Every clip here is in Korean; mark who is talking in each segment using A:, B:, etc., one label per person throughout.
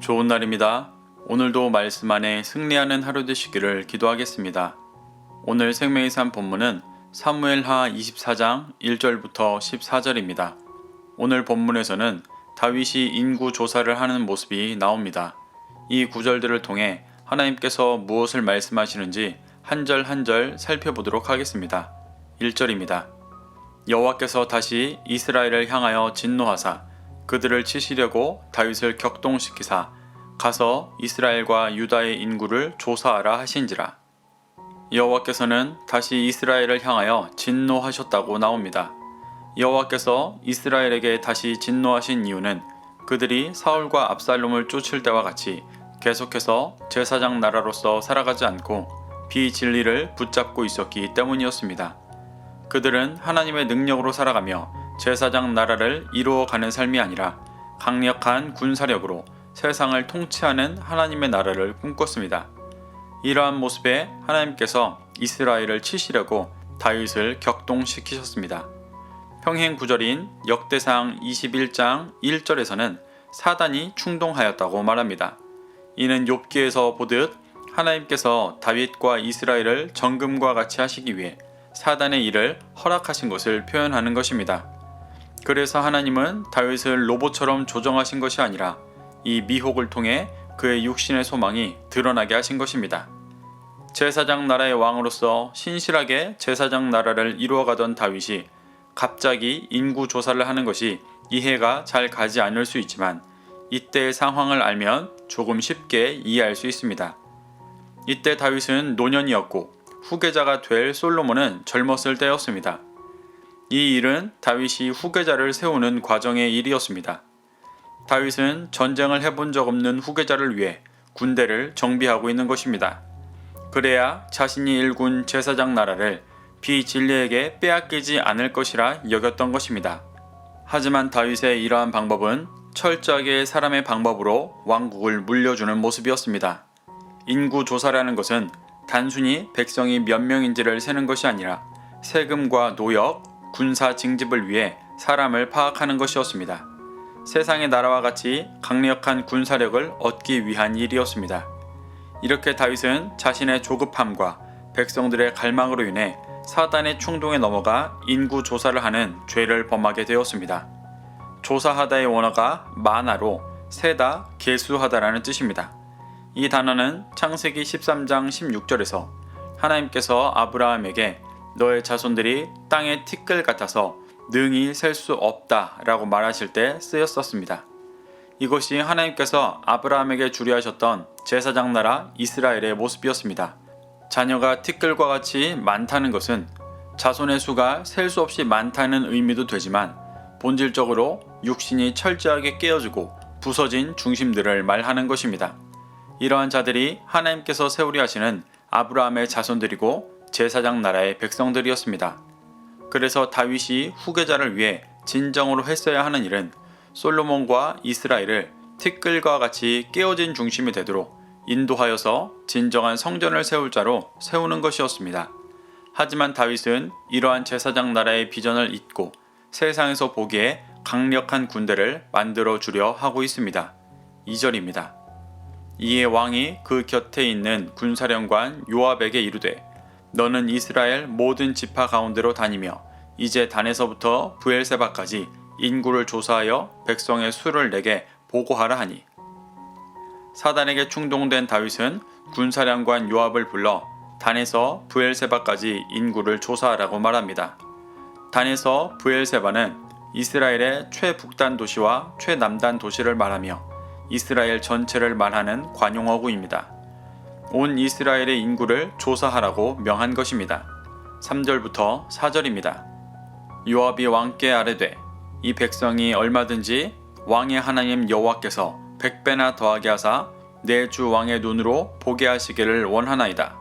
A: 좋은 날입니다. 오늘도 말씀 안에 승리하는 하루 되시기를 기도하겠습니다. 오늘 생명의 삶 본문은 사무엘하 24장 1절부터 14절입니다. 오늘 본문에서는 다윗이 인구 조사를 하는 모습이 나옵니다. 이 구절들을 통해 하나님께서 무엇을 말씀하시는지 한 절 한 절 살펴보도록 하겠습니다. 1절입니다. 여호와께서 다시 이스라엘을 향하여 진노하사 그들을 치시려고 다윗을 격동시키사 가서 이스라엘과 유다의 인구를 조사하라 하신지라. 여호와께서는 다시 이스라엘을 향하여 진노하셨다고 나옵니다. 여호와께서 이스라엘에게 다시 진노하신 이유는 그들이 사울과 압살롬을 쫓을 때와 같이 계속해서 제사장 나라로서 살아가지 않고 비진리를 붙잡고 있었기 때문이었습니다. 그들은 하나님의 능력으로 살아가며 제사장 나라를 이루어가는 삶이 아니라 강력한 군사력으로 세상을 통치하는 하나님의 나라를 꿈꿨습니다. 이러한 모습에 하나님께서 이스라엘을 치시려고 다윗을 격동시키셨습니다. 평행 구절인 역대상 21장 1절에서는 사단이 충동하였다고 말합니다. 이는 욥기에서 보듯 하나님께서 다윗과 이스라엘을 정금과 같이 하시기 위해 사단의 일을 허락하신 것을 표현하는 것입니다. 그래서 하나님은 다윗을 로봇처럼 조정하신 것이 아니라 이 미혹을 통해 그의 육신의 소망이 드러나게 하신 것입니다. 제사장 나라의 왕으로서 신실하게 제사장 나라를 이루어가던 다윗이 갑자기 인구 조사를 하는 것이 이해가 잘 가지 않을 수 있지만 이때의 상황을 알면 조금 쉽게 이해할 수 있습니다. 이때 다윗은 노년이었고 후계자가 될 솔로몬은 젊었을 때였습니다. 이 일은 다윗이 후계자를 세우는 과정의 일이었습니다. 다윗은 전쟁을 해본 적 없는 후계자를 위해 군대를 정비하고 있는 것입니다. 그래야 자신이 일군 제사장 나라를 비진리에게 빼앗기지 않을 것이라 여겼던 것입니다. 하지만 다윗의 이러한 방법은 철저하게 사람의 방법으로 왕국을 물려주는 모습이었습니다. 인구 조사라는 것은 단순히 백성이 몇 명인지를 세는 것이 아니라 세금과 노역, 군사 징집을 위해 사람을 파악하는 것이었습니다. 세상의 나라와 같이 강력한 군사력을 얻기 위한 일이었습니다. 이렇게 다윗은 자신의 조급함과 백성들의 갈망으로 인해 사단의 충동에 넘어가 인구 조사를 하는 죄를 범하게 되었습니다. 조사하다의 원어가 마나로 세다, 계수하다라는 뜻입니다. 이 단어는 창세기 13장 16절에서 하나님께서 아브라함에게 너의 자손들이 땅의 티끌 같아서 능히 셀 수 없다 라고 말하실 때 쓰였었습니다. 이것이 하나님께서 아브라함에게 주리하셨던 제사장 나라 이스라엘의 모습이었습니다. 자녀가 티끌과 같이 많다는 것은 자손의 수가 셀 수 없이 많다는 의미도 되지만 본질적으로 육신이 철저하게 깨어지고 부서진 중심들을 말하는 것입니다. 이러한 자들이 하나님께서 세우리 하시는 아브라함의 자손들이고 제사장 나라의 백성들이었습니다. 그래서 다윗이 후계자를 위해 진정으로 했어야 하는 일은 솔로몬과 이스라엘을 티끌과 같이 깨어진 중심이 되도록 인도하여서 진정한 성전을 세울 자로 세우는 것이었습니다. 하지만 다윗은 이러한 제사장 나라의 비전을 잊고 세상에서 보기에 강력한 군대를 만들어 주려 하고 있습니다. 2절입니다. 이에 왕이 그 곁에 있는 군사령관 요압에게 이르되 너는 이스라엘 모든 지파 가운데로 다니며 이제 단에서부터 브엘세바까지 인구를 조사하여 백성의 수를 내게 보고하라 하니 사단에게 충동된 다윗은 군사령관 요압을 불러 단에서 브엘세바까지 인구를 조사하라고 말합니다. 단에서 브엘세바는 이스라엘의 최북단 도시와 최남단 도시를 말하며 이스라엘 전체를 말하는 관용어구입니다. 온 이스라엘의 인구를 조사하라고 명한 것입니다. 3절부터 4절입니다. 요압이 왕께 아뢰되 이 백성이 얼마든지 왕의 하나님 여호와께서 100배나 더하게 하사 내 주 왕의 눈으로 보게 하시기를 원하나이다.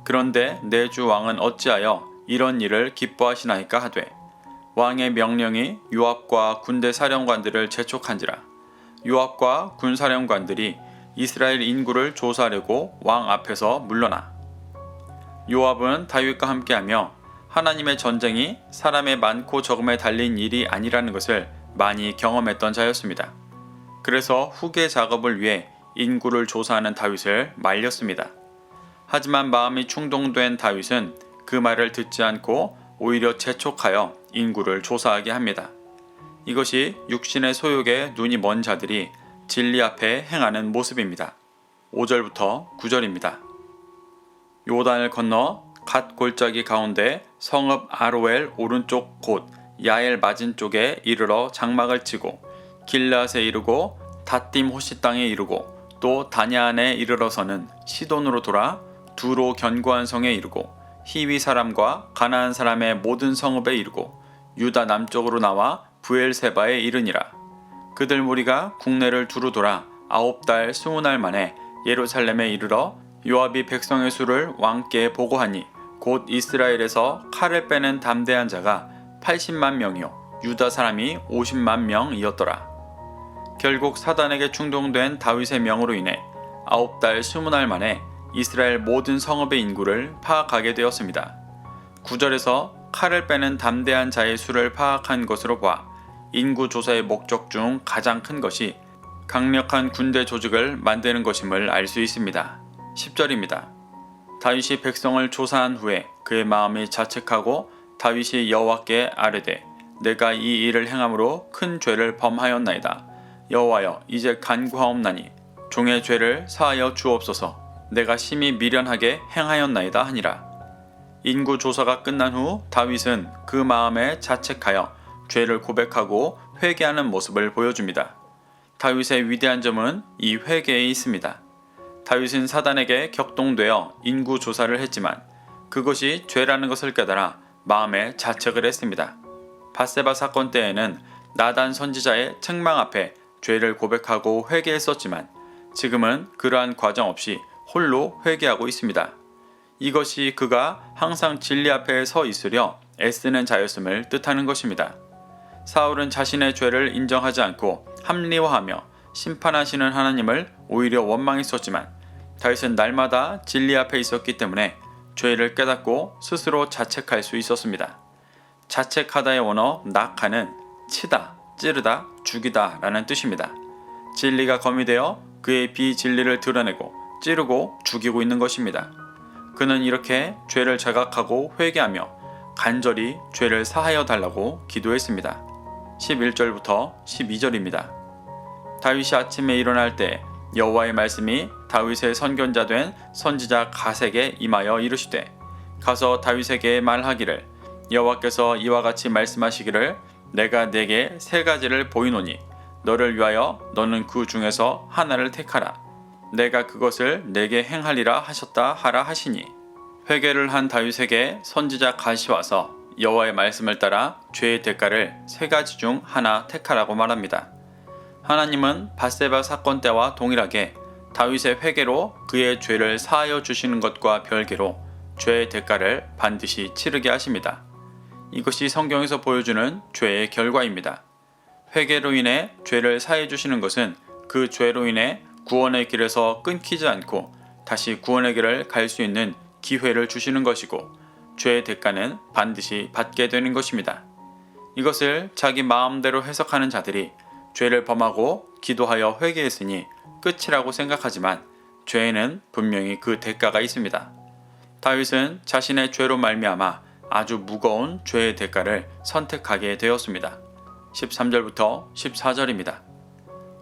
A: 그런데 내 주 왕은 어찌하여 이런 일을 기뻐하시나이까 하되 왕의 명령이 요압과 군대 사령관들을 재촉한지라. 요압과 군사령관들이 이스라엘 인구를 조사하려고 왕 앞에서 물러나. 요압은 다윗과 함께하며 하나님의 전쟁이 사람의 많고 적음에 달린 일이 아니라는 것을 많이 경험했던 자였습니다. 그래서 후계 작업을 위해 인구를 조사하는 다윗을 말렸습니다. 하지만 마음이 충동된 다윗은 그 말을 듣지 않고 오히려 재촉하여 인구를 조사하게 합니다. 이것이 육신의 소욕에 눈이 먼 자들이 진리 앞에 행하는 모습입니다. 5절부터 9절입니다. 요단을 건너 갓 골짜기 가운데 성읍 아로엘 오른쪽 곧 야엘 맞은 쪽에 이르러 장막을 치고 길앗에 이르고 닷딤 호시 땅에 이르고 또 다냐안에 이르러서는 시돈으로 돌아 두로 견고한 성에 이르고 히위 사람과 가나안 사람의 모든 성읍에 이르고 유다 남쪽으로 나와 부엘세바에 이르니라. 그들 무리가 국내를 두루 돌아 9달 20날 만에 예루살렘에 이르러 요압이 백성의 수를 왕께 보고하니 곧 이스라엘에서 칼을 빼는 담대한 자가 80만 명이요 유다 사람이 50만 명이었더라. 결국 사단에게 충동된 다윗의 명으로 인해 9달 20날 만에 이스라엘 모든 성읍의 인구를 파악하게 되었습니다. 9절에서 칼을 빼는 담대한 자의 수를 파악한 것으로 봐 인구 조사의 목적 중 가장 큰 것이 강력한 군대 조직을 만드는 것임을 알 수 있습니다. 10절입니다. 다윗이 백성을 조사한 후에 그의 마음이 자책하고 다윗이 여호와께 아뢰되 내가 이 일을 행함으로 큰 죄를 범하였나이다. 여호와여 이제 간구하옵나니 종의 죄를 사하여 주옵소서. 내가 심히 미련하게 행하였나이다 하니라. 인구 조사가 끝난 후 다윗은 그 마음에 자책하여 죄를 고백하고 회개하는 모습을 보여줍니다. 다윗의 위대한 점은 이 회개에 있습니다. 다윗은 사단에게 격동되어 인구 조사를 했지만 그것이 죄라는 것을 깨달아 마음에 자책을 했습니다. 밧세바 사건 때에는 나단 선지자의 책망 앞에 죄를 고백하고 회개했었지만 지금은 그러한 과정 없이 홀로 회개하고 있습니다. 이것이 그가 항상 진리 앞에 서 있으려 애쓰는 자였음을 뜻하는 것입니다. 사울은 자신의 죄를 인정하지 않고 합리화하며 심판하시는 하나님을 오히려 원망했었지만 다윗은 날마다 진리 앞에 있었기 때문에 죄를 깨닫고 스스로 자책할 수 있었습니다. 자책하다의 원어 낙하는 치다, 찌르다, 죽이다 라는 뜻입니다. 진리가 검이 되어 그의 비진리를 드러내고 찌르고 죽이고 있는 것입니다. 그는 이렇게 죄를 자각하고 회개하며 간절히 죄를 사하여 달라고 기도했습니다. 11절부터 12절입니다. 다윗이 아침에 일어날 때 여호와의 말씀이 다윗의 선견자 된 선지자 갓에게 임하여 이르시되 가서 다윗에게 말하기를 여호와께서 이와 같이 말씀하시기를 내가 네게 세 가지를 보이노니 너를 위하여 너는 그 중에서 하나를 택하라. 내가 그것을 내게 행하리라 하셨다 하라 하시니 회개를 한 다윗에게 선지자 갓이 와서 여호와의 말씀을 따라 죄의 대가를 세 가지 중 하나 택하라고 말합니다. 하나님은 밧세바 사건 때와 동일하게 다윗의 회개로 그의 죄를 사하여 주시는 것과 별개로 죄의 대가를 반드시 치르게 하십니다. 이것이 성경에서 보여주는 죄의 결과입니다. 회개로 인해 죄를 사해 주시는 것은 그 죄로 인해 구원의 길에서 끊기지 않고 다시 구원의 길을 갈 수 있는 기회를 주시는 것이고 죄의 대가는 반드시 받게 되는 것입니다. 이것을 자기 마음대로 해석하는 자들이 죄를 범하고 기도하여 회개했으니 끝이라고 생각하지만 죄에는 분명히 그 대가가 있습니다. 다윗은 자신의 죄로 말미암아 아주 무거운 죄의 대가를 선택하게 되었습니다. 13절부터 14절입니다.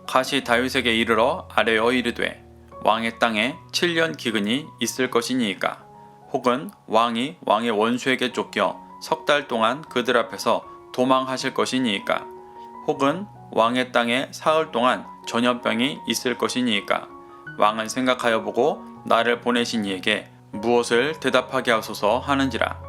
A: 갓이 다윗에게 이르러 아뢰어 이르되 왕의 땅에 7년 기근이 있을 것이니이까 혹은 왕이 왕의 원수에게 쫓겨 석 달 동안 그들 앞에서 도망하실 것이니이까 혹은 왕의 땅에 사흘 동안 전염병이 있을 것이니이까 왕은 생각하여 보고 나를 보내신 이에게 무엇을 대답하게 하소서 하는지라.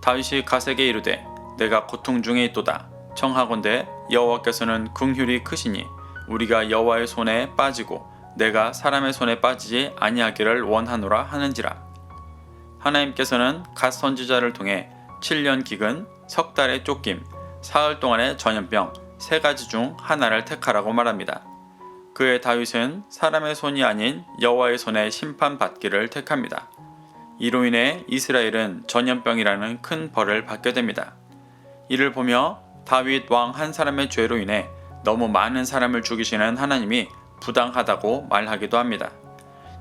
A: 다윗이 갓에게 이르되 내가 고통 중에 있도다. 청하건대 여호와께서는 긍휼이 크시니 우리가 여호와의 손에 빠지고 내가 사람의 손에 빠지지 아니하기를 원하노라 하는지라. 하나님께서는 갓 선지자를 통해 7년 기근, 석 달의 쫓김, 사흘 동안의 전염병 세 가지 중 하나를 택하라고 말합니다. 그의 다윗은 사람의 손이 아닌 여호와의 손에 심판받기를 택합니다. 이로 인해 이스라엘은 전염병이라는 큰 벌을 받게 됩니다. 이를 보며 다윗 왕 한 사람의 죄로 인해 너무 많은 사람을 죽이시는 하나님이 부당하다고 말하기도 합니다.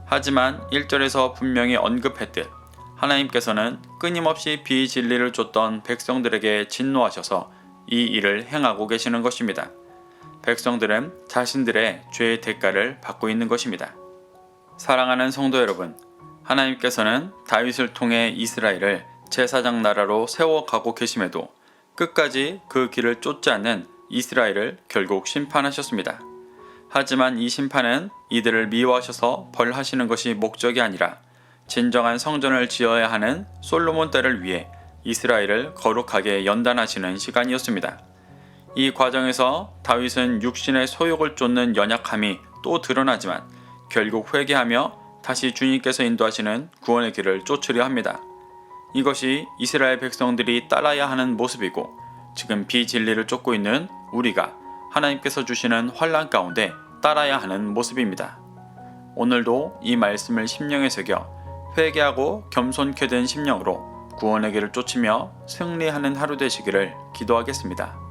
A: 하지만 1절에서 분명히 언급했듯 하나님께서는 끊임없이 비진리를 쫓던 백성들에게 진노하셔서 이 일을 행하고 계시는 것입니다. 백성들은 자신들의 죄의 대가를 받고 있는 것입니다. 사랑하는 성도 여러분, 하나님께서는 다윗을 통해 이스라엘을 제사장 나라로 세워가고 계심에도 끝까지 그 길을 쫓지 않는 이스라엘을 결국 심판하셨습니다. 하지만 이 심판은 이들을 미워하셔서 벌하시는 것이 목적이 아니라 진정한 성전을 지어야 하는 솔로몬 때를 위해 이스라엘을 거룩하게 연단하시는 시간이었습니다. 이 과정에서 다윗은 육신의 소욕을 쫓는 연약함이 또 드러나지만 결국 회개하며 다시 주님께서 인도하시는 구원의 길을 쫓으려 합니다. 이것이 이스라엘 백성들이 따라야 하는 모습이고 지금 비진리를 쫓고 있는 우리가 하나님께서 주시는 환난 가운데 따라야 하는 모습입니다. 오늘도 이 말씀을 심령에 새겨 회개하고 겸손케 된 심령으로 구원의 길을 쫓으며 승리하는 하루 되시기를 기도하겠습니다.